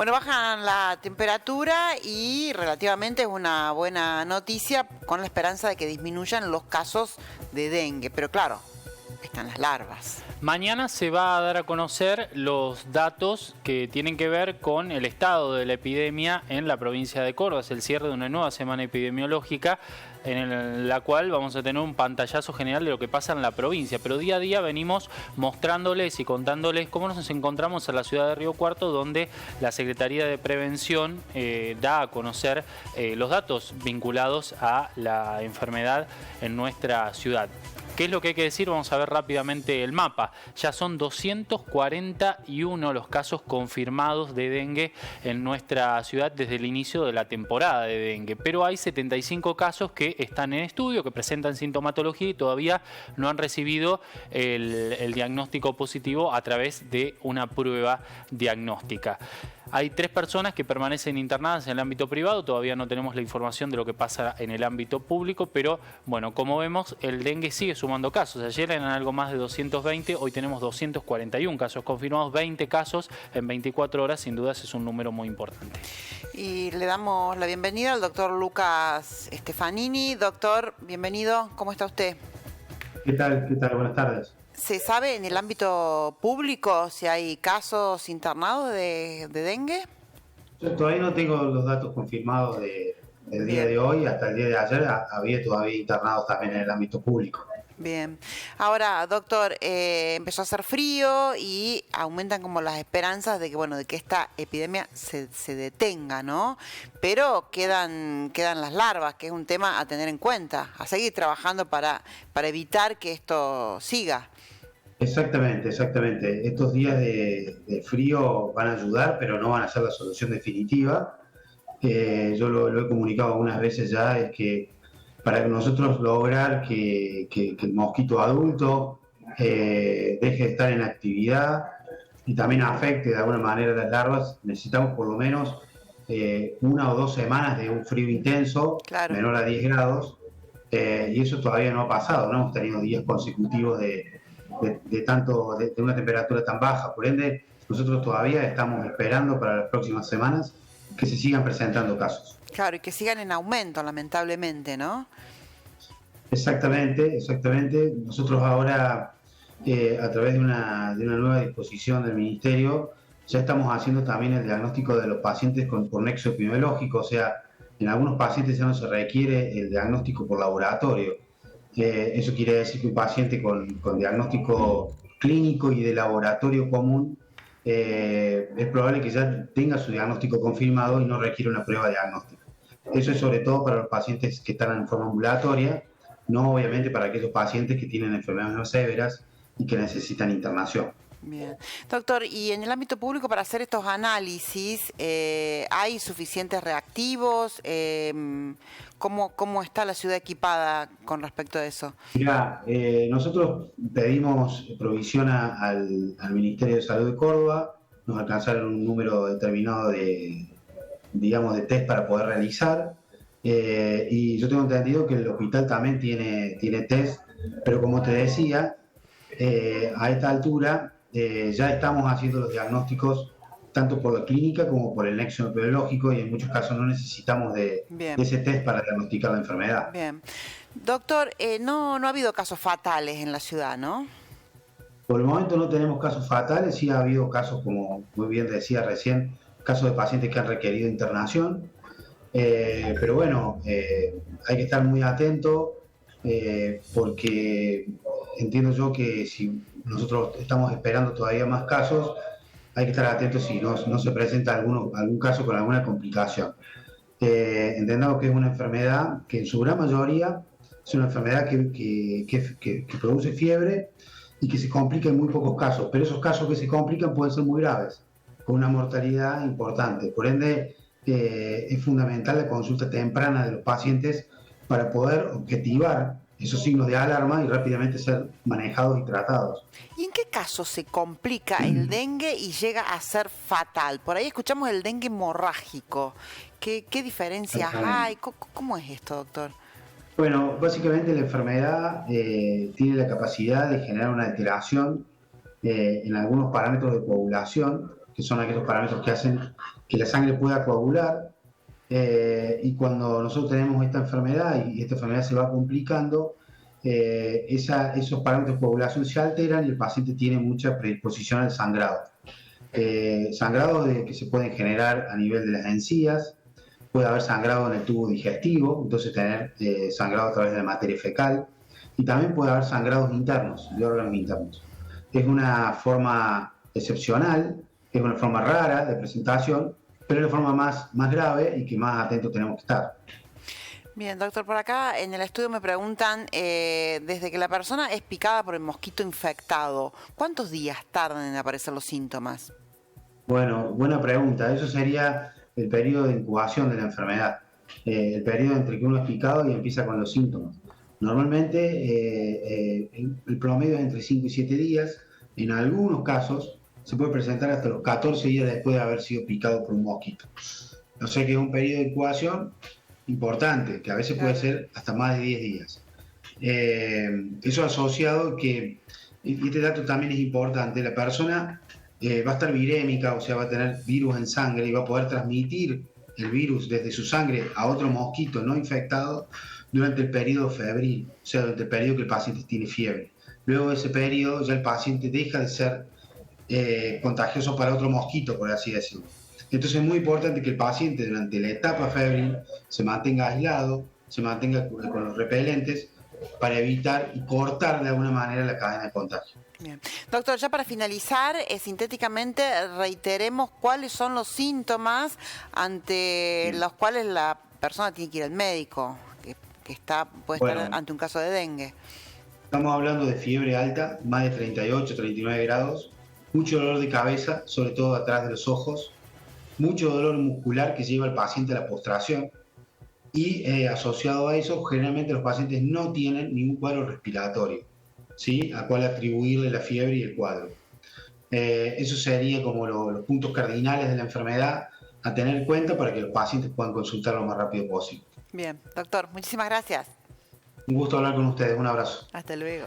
Bueno, bajan la temperatura y relativamente es una buena noticia con la esperanza de que disminuyan los casos de dengue, pero claro, están las larvas. Mañana se va a dar a conocer los datos que tienen que ver con el estado de la epidemia en la provincia de Córdoba. Es el cierre de una nueva semana epidemiológica en la cual vamos a tener un pantallazo general de lo que pasa en la provincia. Pero día a día venimos mostrándoles y contándoles cómo nos encontramos en la ciudad de Río Cuarto, donde la Secretaría de Prevención da a conocer los datos vinculados a la enfermedad en nuestra ciudad. ¿Qué es lo que hay que decir? Vamos a ver rápidamente el mapa. Ya son 241 los casos confirmados de dengue en nuestra ciudad desde el inicio de la temporada de dengue. Pero hay 75 casos que están en estudio, que presentan sintomatología y todavía no han recibido el diagnóstico positivo a través de una prueba diagnóstica. Hay 3 personas que permanecen internadas en el ámbito privado, todavía no tenemos la información de lo que pasa en el ámbito público, pero bueno, como vemos, el dengue sigue sumando casos. Ayer eran algo más de 220, hoy tenemos 241 casos confirmados, 20 casos en 24 horas, sin dudas es un número muy importante. Y le damos la bienvenida al doctor Lucas Stefanini. Doctor, bienvenido, ¿cómo está usted? ¿Qué tal? ¿Qué tal? Buenas tardes. ¿Se sabe en el ámbito público si hay casos internados de dengue? Yo todavía no tengo los datos confirmados del día de hoy. Hasta el día de ayer había todavía internados también en el ámbito público. Bien. Ahora, doctor, empezó a hacer frío y aumentan como las esperanzas de que, bueno, de que esta epidemia se detenga, ¿no? Pero quedan las larvas, que es un tema a tener en cuenta, a seguir trabajando para evitar que esto siga. Exactamente. Estos días de frío van a ayudar, pero no van a ser la solución definitiva. Yo lo he comunicado algunas veces ya, es que para nosotros lograr que el mosquito adulto deje de estar en actividad y también afecte de alguna manera a las larvas, necesitamos por lo menos 1 o 2 semanas de un frío intenso, claro, menor a 10 grados, y eso todavía no ha pasado, no hemos tenido días consecutivos de una temperatura tan baja. Por ende, nosotros todavía estamos esperando para las próximas semanas que se sigan presentando casos. Claro, y que sigan en aumento, lamentablemente, ¿no? Exactamente. Nosotros ahora, a través de una nueva disposición del Ministerio, ya estamos haciendo también el diagnóstico de los pacientes por nexo epidemiológico, o sea, en algunos pacientes ya no se requiere el diagnóstico por laboratorio. Eso quiere decir que un paciente con diagnóstico clínico y de laboratorio común es probable que ya tenga su diagnóstico confirmado y no requiere una prueba diagnóstica. Eso es sobre todo para los pacientes que están en forma ambulatoria, no obviamente para aquellos pacientes que tienen enfermedades no severas y que necesitan internación. Bien. Doctor, y en el ámbito público para hacer estos análisis, ¿hay suficientes reactivos? ¿Cómo está la ciudad equipada con respecto a eso? Mirá, nosotros pedimos provisión al Ministerio de Salud de Córdoba, nos alcanzaron un número determinado de test para poder realizar, y yo tengo entendido que el hospital también tiene test, pero como te decía, a esta altura ya estamos haciendo los diagnósticos tanto por la clínica como por el nexo epidemiológico y en muchos casos no necesitamos de ese test para diagnosticar la enfermedad. Bien. Doctor, no ha habido casos fatales en la ciudad, ¿no? Por el momento no tenemos casos fatales, sí ha habido casos, como muy bien decía recién, casos de pacientes que han requerido internación, pero bueno, hay que estar muy atento porque entiendo yo que si nosotros estamos esperando todavía más casos, hay que estar atentos si no se presenta algún caso con alguna complicación. Entendamos que es una enfermedad que en su gran mayoría es una enfermedad que produce fiebre y que se complica en muy pocos casos, pero esos casos que se complican pueden ser muy graves, con una mortalidad importante. Por ende, es fundamental la consulta temprana de los pacientes para poder objetivar esos signos de alarma y rápidamente ser manejados y tratados. ¿Y en qué caso se complica el dengue y llega a ser fatal? Por ahí escuchamos el dengue hemorrágico. ¿Qué diferencias hay? ¿Cómo es esto, doctor? Bueno, básicamente la enfermedad tiene la capacidad de generar una alteración en algunos parámetros de coagulación, que son aquellos parámetros que hacen que la sangre pueda coagular. Y cuando nosotros tenemos esta enfermedad y esta enfermedad se va complicando, esos parámetros de coagulación se alteran y el paciente tiene mucha predisposición al sangrado. Sangrado que se pueden generar a nivel de las encías, puede haber sangrado en el tubo digestivo, entonces tener sangrado a través de la materia fecal, y también puede haber sangrados internos, de órganos internos. Es una forma excepcional, es una forma rara de presentación, pero es la forma más grave y que más atentos tenemos que estar. Bien, doctor, por acá en el estudio me preguntan, desde que la persona es picada por el mosquito infectado, ¿cuántos días tardan en aparecer los síntomas? Bueno, buena pregunta. Eso sería el periodo de incubación de la enfermedad, el periodo entre que uno es picado y empieza con los síntomas. Normalmente el promedio es entre 5 y 7 días. En algunos casos se puede presentar hasta los 14 días después de haber sido picado por un mosquito. O sea que es un periodo de incubación importante, que a veces puede ser hasta más de 10 días. Eso asociado que, y este dato también es importante, la persona va a estar virémica, o sea, va a tener virus en sangre y va a poder transmitir el virus desde su sangre a otro mosquito no infectado durante el periodo febril, o sea, durante el periodo que el paciente tiene fiebre. Luego de ese periodo ya el paciente deja de ser contagioso para otro mosquito, por así decirlo. Entonces es muy importante que el paciente durante la etapa febril se mantenga aislado, se mantenga con los repelentes para evitar y cortar de alguna manera la cadena de contagio. Bien. Doctor, ya para finalizar, sintéticamente reiteremos cuáles son los síntomas ante los cuales la persona tiene que ir al médico, que puede estar ante un caso de dengue. Estamos hablando de fiebre alta, más de 38, 39 grados, mucho dolor de cabeza, sobre todo atrás de los ojos, mucho dolor muscular que lleva al paciente a la postración y asociado a eso, generalmente los pacientes no tienen ningún cuadro respiratorio, ¿sí? A cual atribuirle la fiebre y el cuadro. Eso sería como los puntos cardinales de la enfermedad a tener en cuenta para que los pacientes puedan consultar lo más rápido posible. Bien, doctor, muchísimas gracias. Un gusto hablar con ustedes, un abrazo. Hasta luego.